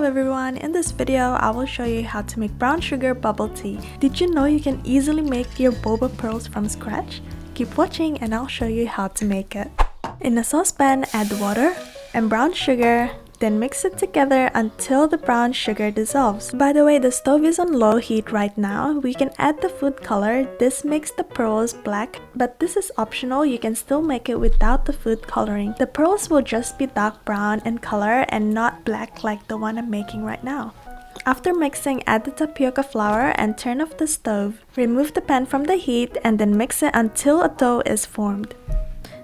Hello everyone, in this video I will show you how to make brown sugar bubble tea. Did you know you can easily make your boba pearls from scratch? Keep watching and I'll show you how to make it. In a saucepan, add water and brown sugar, then mix it together until the brown sugar dissolves. By the way, the stove is on low heat right now. We can add the food color. This makes the pearls black, but this is optional. You can still make it without the food coloring. The pearls will just be dark brown in color and not black like the one I'm making right now. After mixing, add the tapioca flour and turn off the stove. Remove the pan from the heat and then mix it until a dough is formed.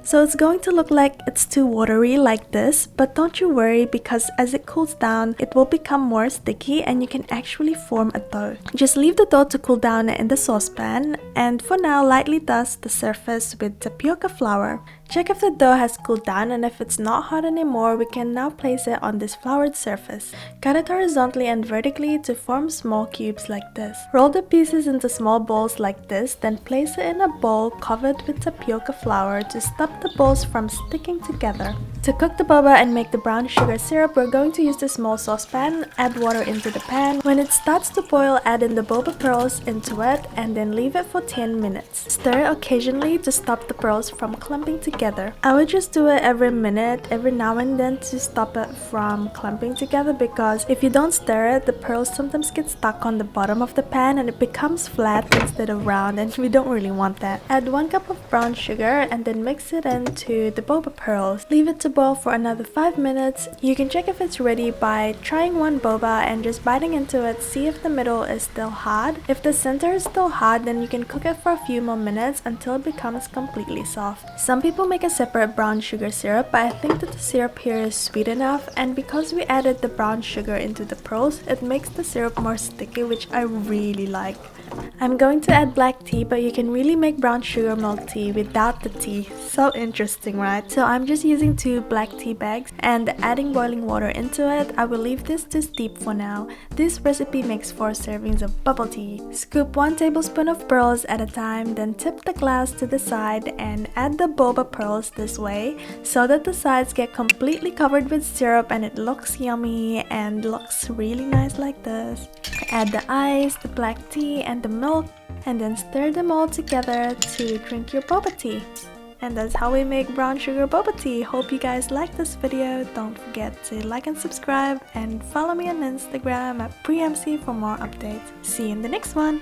So it's going to look like it's too watery like this, but don't you worry because as it cools down, it will become more sticky and you can actually form a dough. Just leave the dough to cool down in the saucepan, and for now lightly dust the surface with tapioca flour. Check if the dough has cooled down, and if it's not hot anymore, we can now place it on this floured surface. Cut it horizontally and vertically to form small cubes like this. Roll the pieces into small balls like this, then place it in a bowl covered with tapioca flour to stop the balls from sticking together. To cook the boba and make the brown sugar syrup, we're going to use the small saucepan. Add water into the pan. When it starts to boil, add in the boba pearls into it and then leave it for 10 minutes. Stir occasionally to stop the pearls from clumping together. I would just do it every minute, every now and then to stop it from clumping together, because if you don't stir it, the pearls sometimes get stuck on the bottom of the pan and it becomes flat instead of round, and we don't really want that. Add 1 cup of brown sugar and then mix it into the boba pearls. Leave it to boil for another 5 minutes. You can check if it's ready by trying one boba and just biting into it. See if the middle is still hard. If the center is still hard, then you can cook it for a few more minutes until it becomes completely soft. Some people make a separate brown sugar syrup, but I think that the syrup here is sweet enough, and because we added the brown sugar into the pearls, it makes the syrup more sticky, which I really like. I'm going to add black tea, but you can really make brown sugar milk tea without the tea. So interesting, right? So I'm just using 2 black tea bags and adding boiling water into it. I will leave this to steep for now. This recipe makes 4 servings of bubble tea. Scoop 1 tablespoon of pearls at a time, then tip the glass to the side and add the boba pearls this way so that the sides get completely covered with syrup and it looks yummy and looks really nice like this. Add the ice, the black tea and the milk, and then stir them all together to drink your boba tea. And that's how we make brown sugar boba tea. Hope you guys liked this video. Don't forget to like and subscribe and follow me on Instagram at PreMC for more updates. See you in the next one.